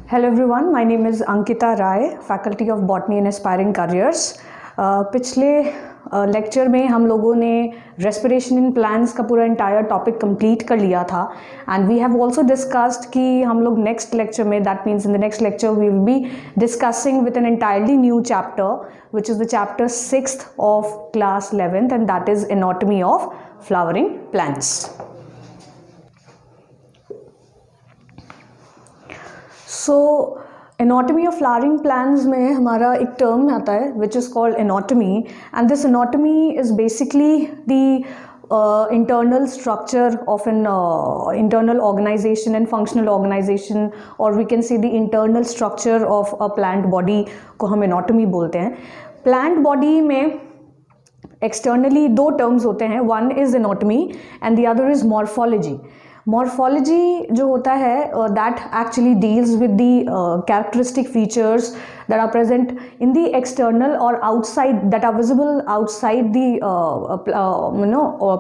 Hello everyone, my name is Ankita Rai, Faculty of Botany and Aspiring Careers. पिछले lecture में हम लोगों ने रेस्पिरेशन इन प्लांट्स का पूरा इंटायर टॉपिक कंप्लीट कर लिया था and we have also discussed कि हम लोग नेक्स्ट लेक्चर में, that means in the next lecture we will be discussing with an entirely new chapter which is the chapter 6th of class 11th and that is anatomy of flowering plants. So anatomy of flowering plants में हमारा एक term आता है which is called anatomy and this anatomy is basically the internal structure of an internal organization and functional organization, or we can say the internal structure of a plant body को हम anatomy बोलते हैं. Plant body में externally दो terms होते हैं, one is anatomy and the other is morphology. Morphology जो होता है that actually deals with the characteristic features that are present in the external और outside, that are visible outside the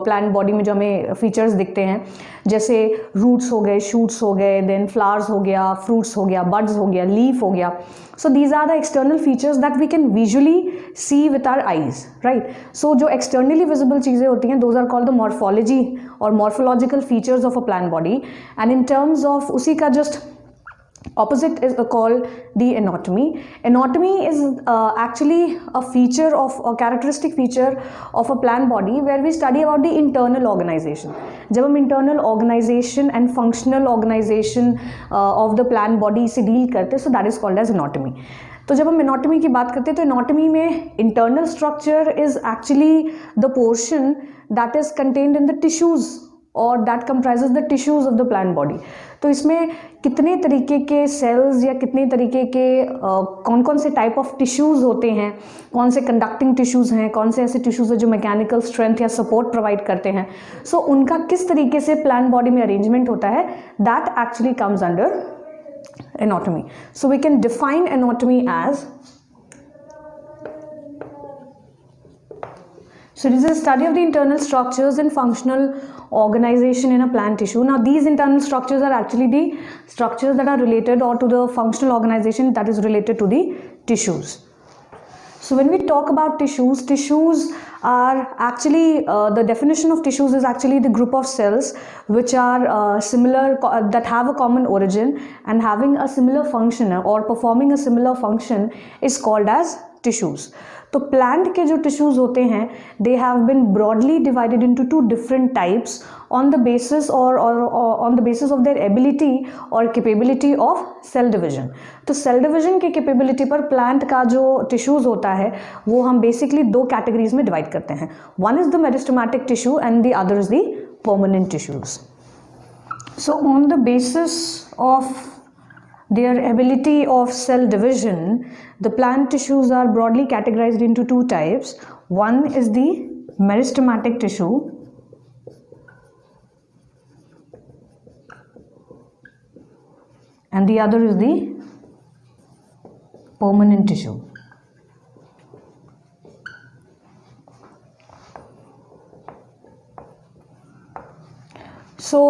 plant body में जो हमें features दिखते हैं, जैसे रूट्स हो गए, शूट्स हो गए, देन फ्लावर्स हो गया, फ्रूट्स हो गया, बड्स हो गया, लीफ हो गया. So these are the external features that we can visually see with our eyes, right? So जो externally visible चीज़ें होती हैं, those are called the morphology or morphological features of a plant body. And in terms of उसी का just opposite is called the anatomy. Anatomy is actually a feature of a characteristic feature of a plant body where we study about the internal organization. जब हम internal organization and functional organization of the plant body से deal करते हैं, so that is called as anatomy. तो जब हम anatomy की बात करते हैं तो एनाटॉमी में internal structure is actually the portion that is contained in the tissues और that comprises the tissues of the plant body. तो इसमें कितने तरीके के सेल्स या कितने तरीके के कौन कौन से टाइप ऑफ टिश्यूज़ होते हैं, कौन से कंडक्टिंग टिश्यूज़ हैं, कौन से ऐसे टिश्यूज़ हैं जो मैकेनिकल स्ट्रेंथ या सपोर्ट प्रोवाइड करते हैं, सो उनका किस तरीके से प्लांट बॉडी में अरेंजमेंट होता है, that actually comes under anatomy. So we can define anatomy as, so this is a study of the internal structures and functional organization in a plant tissue. Now these internal structures are actually the structures that are related or to the functional organization that is related to the tissues. So when we talk about tissues, tissues are actually, the definition of tissues is actually the group of cells which are similar, that have a common origin and having a similar function or performing a similar function is called as tissues. तो plant के जो tissues होते हैं they have been broadly divided into two different types on the basis और on the basis of their ability और capability of cell division. तो cell division के capability पर प्लांट का जो टिश्यूज़ होता है वो हम बेसिकली दो कैटेगरीज में डिवाइड करते हैं. One is the meristematic tissue and the other is the permanent tissues. So on the basis of their ability of cell division, the plant tissues are broadly categorized into two types. One is the meristematic tissue and the other is the permanent tissue. So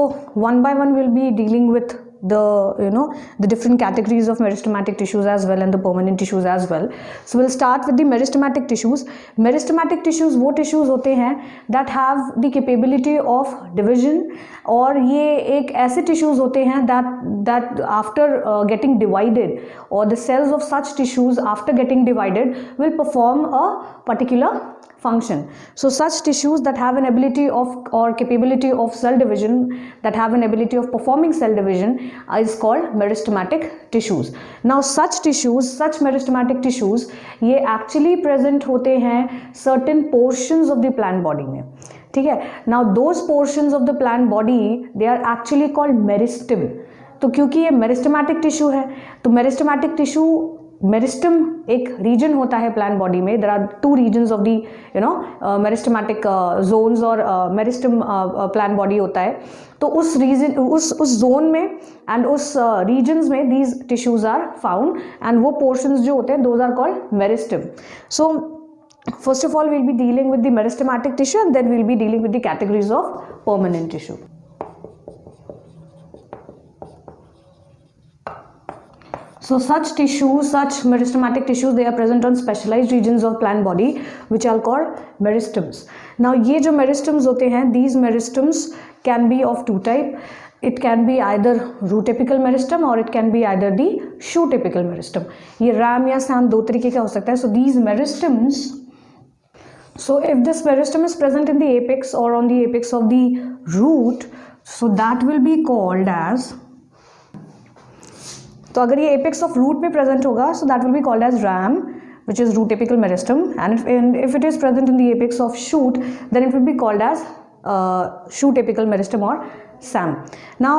one by one we'll be dealing with the different categories of meristematic tissues as well and the permanent tissues as well. So we'll start with the meristematic tissues. Meristematic tissues वो tissues होते हैं that have the capability of division, और ये एक ऐसे tissues होते हैं that after getting divided, or the cells of such tissues after getting divided will perform a particular function. So such tissues that have an ability of or capability of cell division, that have an ability of performing cell division is called meristematic tissues. Now such tissues, such meristematic tissues, ये actually present होते हैं certain portions of the plant body में, ठीक है. Now those portions of the plant body they are actually called meristem. तो क्योंकि ये meristematic tissue है तो मेरिस्टेमेटिक टिश्यू, मेरिस्टम एक रीजन होता है प्लांट बॉडी में. There are two regions of the meristematic zones और मेरिस्टम प्लांट बॉडी होता है. तो उस रीजन, उस जोन में एंड उस रीजन्स में these tissues are found and वो पोर्शंस जो होते हैं those are called meristem. So first of all we'll be dealing with the meristematic tissue and then we'll be dealing with the categories of permanent tissue. So such tissues, such meristematic tissues, they are present on specialized regions of plant body which are called meristems. Now ये जो meristems होते हैं, these meristems can be of two type. It can be either root apical meristem or it can be either the shoot apical meristem. ये ram या sam दो तरीके का हो सकता है. So these meristems, so if this meristem is present in the apex or on the apex of the root, so that will be called as, तो अगर ये apex of root में present होगा, so that will be called as ram, which is root apical meristem, and if it is present in the apex of shoot, then it will be called as shoot apical meristem or sam. Now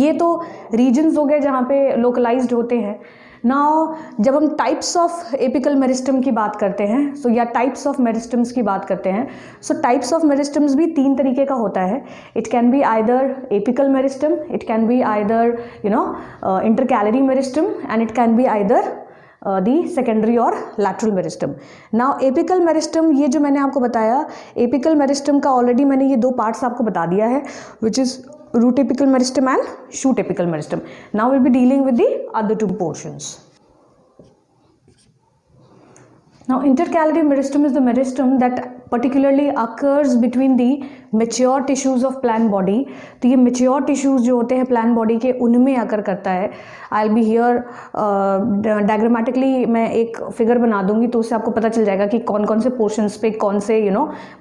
ये तो regions हो गए जहाँ पे localized होते हैं. Now जब हम types of apical meristem की बात करते हैं, so या types of meristems की बात करते हैं, so types of meristems भी तीन तरीके का होता है. It can be either apical meristem, it can be either intercalary meristem, and it can be either the secondary और lateral meristem. Now apical meristem, ये जो मैंने आपको बताया, apical meristem का already मैंने ये दो parts आपको बता दिया है, which is root apical meristem and shoot apical meristem. Now we'll be dealing with the other two portions. Now intercalary meristem is the meristem that particularly occurs between the mature tissues of plant body. तो ये mature tissues जो होते हैं plant body के, उनमें आकर करता है. I'll be here diagrammatically मैं एक figure बना दूंगी, तो उससे आपको पता चल जाएगा कि कौन कौन से portions पे कौन से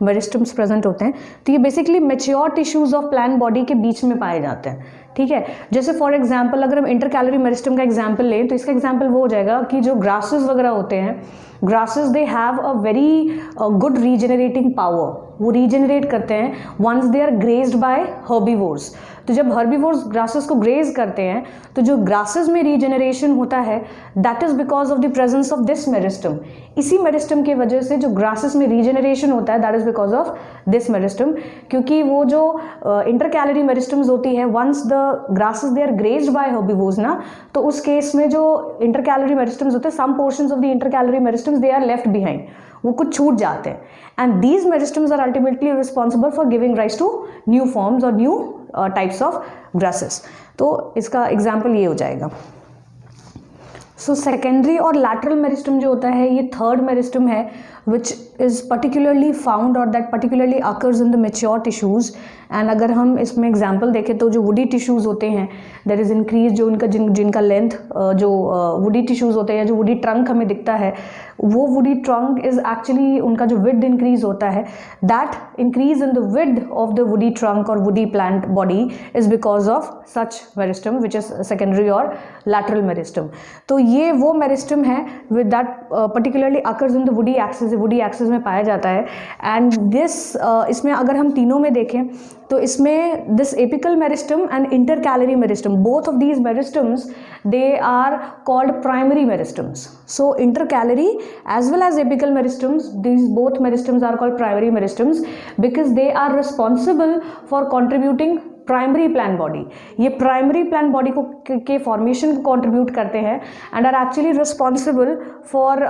meristems present होते हैं. तो ये basically mature tissues of plant body के बीच में पाए जाते हैं. ठीक है, जैसे फॉर एग्जाम्पल अगर हम इंटरकैलरी मेरिस्टम का एग्जाम्पल लें, तो इसका एग्जाम्पल वो हो जाएगा कि जो ग्रासेस वगैरह होते हैं, grasses they have a very good regenerating power. वो रीजेनरेट करते हैं once they are grazed by herbivores. तो जब हर्बीवोर्स ग्रासेस को ग्रेज करते हैं, तो जो ग्रासेस में रीजेनरेशन होता है, that is because of the presence of this meristem. इसी मेरिस्टम की वजह से जो ग्रासेस में रीजेनरेशन होता है, that is because of this meristem. क्योंकि वो जो इंटरकैलरी मेरिस्टम्स होती है, once the grasses they are grazed by herbivores ना, तो उस केस में जो इंटरकैलरी मेरिस्टम्स होते हैं, some portions of the intercalary meristems they are left behind, वो कुछ छूट जाते हैं. And these meristems are ultimately responsible for giving rise to new forms और न्यू टाइप्स ऑफ ग्रासेस. तो इसका एग्जाम्पल ये हो जाएगा. सो सेकेंडरी और लैटरल मेरिस्टम जो होता है, ये थर्ड मेरिस्टम है which is particularly found or that particularly occurs in the mature tissues. And अगर हम इसमें एग्जाम्पल देखें तो जो वुडी टिश्यूज़ होते हैं, देयर इज़ इंक्रीज जो उनका जिनका लेंथ जो वुडी टिश्यूज़ होते हैं, जो वुडी ट्रंक हमें दिखता है, वो वुडी ट्रंक इज़ एक्चुअली उनका जो विड्थ इंक्रीज होता है, that increase in the width of the woody trunk और woody plant body is because of such meristem which is secondary और लैटरल मेरिस्टम. तो ये वो मेरिस्टम है with that particularly occurs in the woody axis, woody axis में पाया जाता है. एंड दिस इसमें अगर हम तीनों में देखें तो इसमें this apical meristem and intercalary meristem, both of these meristems they are called primary meristems. So intercalary as well as apical meristms, these both meristms are called primary meristms because they are responsible for contributing primary plant body. ये primary plant body को के formation को contribute करते हैं and are actually responsible for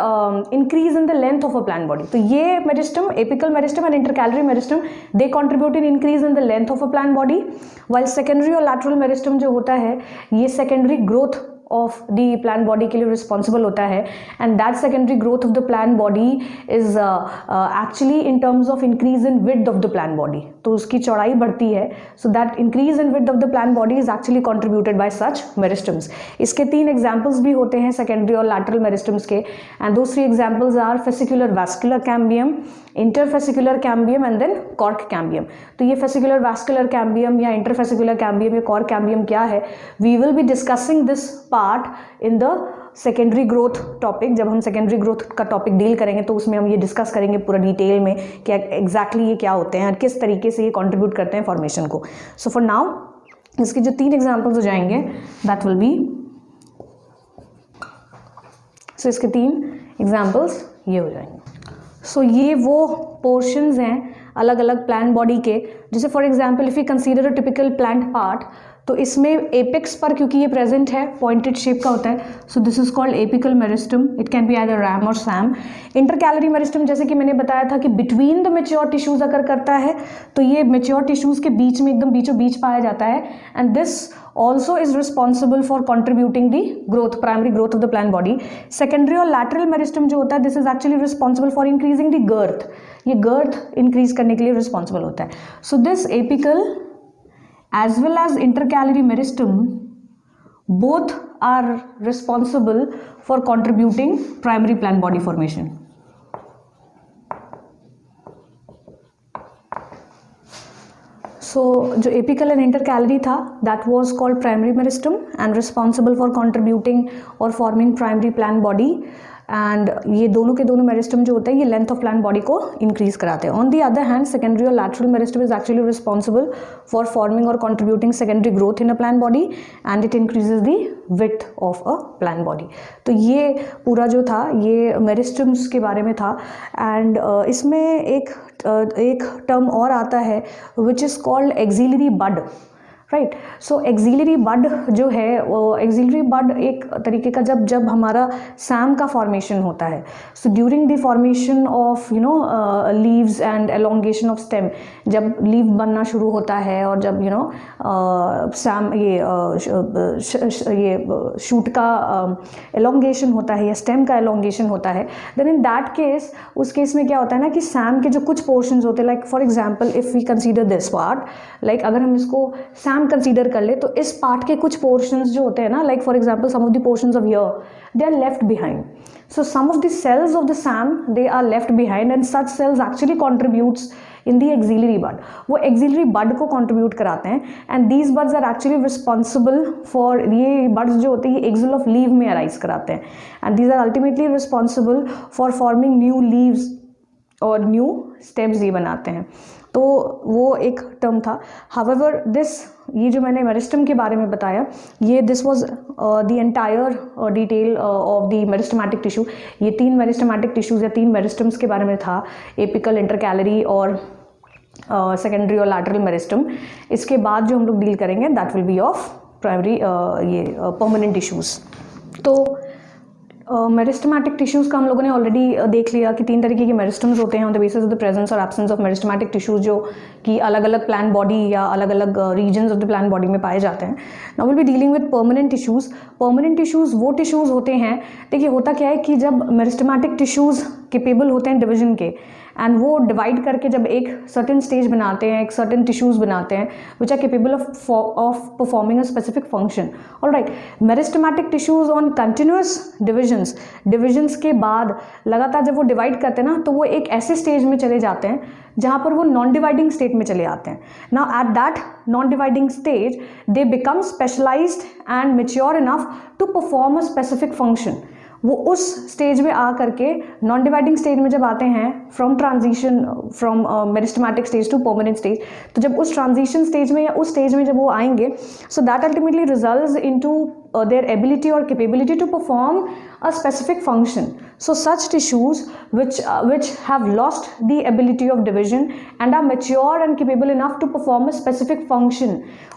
increase in the length of a plant body. तो ये meristem, apical meristem and intercalary meristem, they contribute in increase in the length of a plant body, while secondary और lateral meristem जो होता है, ये secondary growth of the plant body के लिए responsible होता है. And that secondary growth of the plant body is actually in terms of increase in width of the plant body. तो उसकी चौड़ाई बढ़ती है. So that increase in width of the plant body is actually contributed by such meristems. इसके तीन examples भी होते हैं सेकेंडरी और लैटरल मेरिस्टम्स के. एंड दो three examples are fascicular vascular cambium, interfascicular cambium and then cork cambium. तो ये फेसिकुलर वैस्कुलर कैम्बियम या इंटरफेसिकुलर कैम्बियम या कॉर्क कैम्बियम क्या है, we will be discussing this part in the secondary growth topic. जब हम secondary growth का topic deal करेंगे तो उसमें हम ये डिस्कस करेंगे पूरा डिटेल में कि एग्जैक्टली ये क्या होते हैं और किस तरीके से ये कंट्रीब्यूट करते हैं फॉर्मेशन को. सो फॉर नाउ इसके जो तीन एग्जांपल्स हो जाएंगे दैट विल बी, सो इसके तीन एग्जांपल्स ये हो जाएंगे. सो ये वो पोर्शंस हैं अलग अलग प्लांट बॉडी के, जैसे for example if you consider a typical plant part, तो इसमें एपेक्स पर क्योंकि ये प्रेजेंट है पॉइंटेड शेप का होता है, so this is called apical meristem. It can be either RAM और सैम. इंटरकैलरी मेरिस्टम जैसे कि मैंने बताया था कि बिटवीन द मेच्योर टिश्यूज अगर करता है तो ये मेच्योर टिश्यूज के बीच में एकदम बीचों बीच पाया जाता है. And this also is responsible for contributing the growth, primary growth of the plant body. Secondary और lateral meristem जो होता है, this is actually responsible for increasing the girth. ये girth increase करने के लिए responsible होता है. So this apical as well as intercalary meristem both are responsible for contributing primary plant body formation. So जो apical and intercalary था that was called primary meristem and responsible for contributing or forming primary plant body. And ये दोनों के दोनों meristem जो होते हैं ये लेंथ ऑफ प्लांट बॉडी को इंक्रीज कराते हैं. On the other hand secondary और lateral meristem is actually responsible for forming और contributing secondary growth in a plant body and it increases the width of a plant body. तो ये पूरा जो था ये मेरिस्टम्स के बारे में था. एंड इसमें एक टर्म और आता है which is called axillary bud. Right. So axillary bud जो है वो एक्सिलरी बड एक तरीके का जब हमारा सैम का फॉर्मेशन होता है, so during the formation of leaves and elongation of stem, जब लीव बनना शुरू होता है और जब सैम ये शूट का एलोंगेशन होता है या स्टेम का एलोंगेशन होता है, देन इन दैट केस उस केस में क्या होता है ना कि सैम के जो कुछ पोर्शंस होते हैं, like for example if we consider this part, like अगर हम इसको सैम कंसीडर कर ले तो इस पार्ट के कुछ पोर्शंस जो होते हैं ना, like for example some of the portions of ear they are left behind. So some of the cells of the SAM they are left behind and such cells actually contributes in the axillary bud. वो axillary bud को contribute कराते हैं and these buds are actually responsible for ये buds जो होते हैं ये axil of leaf में arise कराते हैं and these are ultimately responsible for forming new leaves और न्यू स्टेम्स ये बनाते हैं. तो वो एक टर्म था. हाउएवर दिस ये जो मैंने मेरिस्टम के बारे में बताया ये this was the entire detail of the meristematic tissue. ये 3 मेरिस्टमैटिक टिश्यूज या 3 मेरिस्टम्स के बारे में था, एपिकल, इंटरकैलरी और सेकेंडरी और लैटरल मेरिस्टम. इसके बाद जो हम लोग डील करेंगे that will be of primary ये परमानेंट टिश्यूज़. तो मेरिस्टमैटिक टिश्यूज़ का हम लोगों ने ऑलरेडी देख लिया कि 3 तरीके के मेरिस्टम्स होते हैं on the basis of the presence और एब्सेंस ऑफ मेरिस्टमैटिक टिश्यूज़ जो कि अलग अलग प्लांट बॉडी या अलग अलग regions of the plant body में पाए जाते हैं. Now will be dealing with permanent tissues. Permanent tissues वो टिश्यूज़ होते हैं, देखिए होता क्या है कि जब मेरिस्टमैटिक टिश्यूज़ केपेबल होते हैं डिवीजन के एंड वो डिवाइड करके जब एक सर्टेन स्टेज बनाते हैं, एक सर्टेन टिश्यूज़ बनाते हैं which are capable of performing a specific function. Alright. Meristematic tissues on continuous divisions के बाद लगातार जब वो डिवाइड करते हैं ना तो वो एक ऐसे स्टेज में चले जाते हैं जहाँ पर वो नॉन डिवाइडिंग स्टेट में चले आते हैं. Now at that non dividing stage they become specialised and mature enough to perform a specific function. वो उस स्टेज में आ करके नॉन डिवाइडिंग स्टेज में जब आते हैं from transition from meristematic stage to permanent stage, तो जब उस ट्रांजिशन स्टेज में या उस स्टेज में जब वो आएंगे so that ultimately results into their ability or capability to perform a specific function. So such tissues which have lost the ability of division and are mature and capable enough to perform a specific function,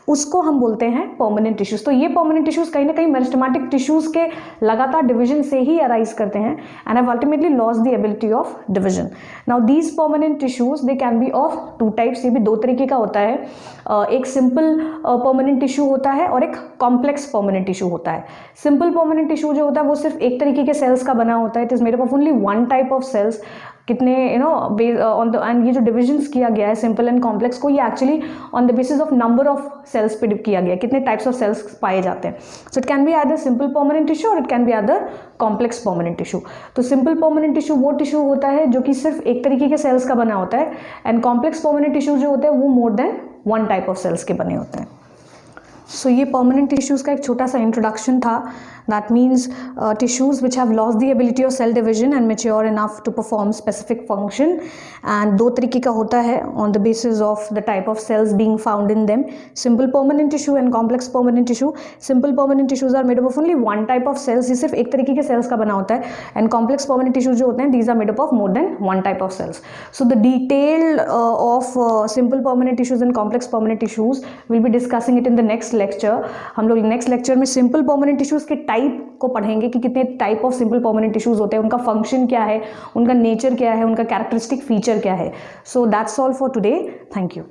उसको हम बोलते हैं permanent tissues. तो ये permanent tissues कहीं ना कहीं meristematic tissues के लगातार division से ही arise करते हैं and have ultimately lost the ability of division. Now these permanent tissues they can be of 2 types. ये भी 2 तरीके का होता है. एक सिंपल परमानेंट टिश्यू होता है और एक कॉम्प्लेक्स परमानेंट टिश्यू होता है. सिंपल परमानेंट टिश्यू जो होता है वो सिर्फ एक तरीके के सेल्स का बना होता है. It is made up of only 1 type of cells. कितने ऑन द एंड ये जो डिविजन्स किया गया है सिंपल एंड कॉम्प्लेक्स को ये actually on the basis of number of cells पे किया गया है, कितने टाइप्स ऑफ सेल्स पाए जाते हैं. So it can be either simple permanent tissue और it can be either complex permanent tissue. तो सिंपल परमानेंट टिश्यू वो टिश्यू होता है जो कि सिर्फ एक तरीके के सेल्स का बना होता है एंड कॉम्प्लेक्स परमानेंट टिश्यू जो होते हैं वो more than 1 type of cells के बने होते हैं. सो ये परमानेंट टिश्यूज़ का एक छोटा सा इंट्रोडक्शन था. That means tissues which have lost the ability of cell division and mature enough to perform specific function. And दो तरीके का होता है on the basis of the type of cells being found in them, simple permanent tissue and complex permanent tissue. Simple permanent tissues are made up of only one type of cells, ये सिर्फ एक तरीके के cells का बना होता है, and complex permanent tissues जो होते हैं these are made up of more than one type of cells. So the detail of simple permanent tissues and complex permanent tissues we'll be discussing it in the next lecture. हम लोग next lecture में simple permanent tissues के type को पढ़ेंगे कि कितने type of simple permanent tissues होते हैं, उनका function क्या है, उनका nature क्या है, उनका characteristic feature क्या है. So that's all for today. Thank you.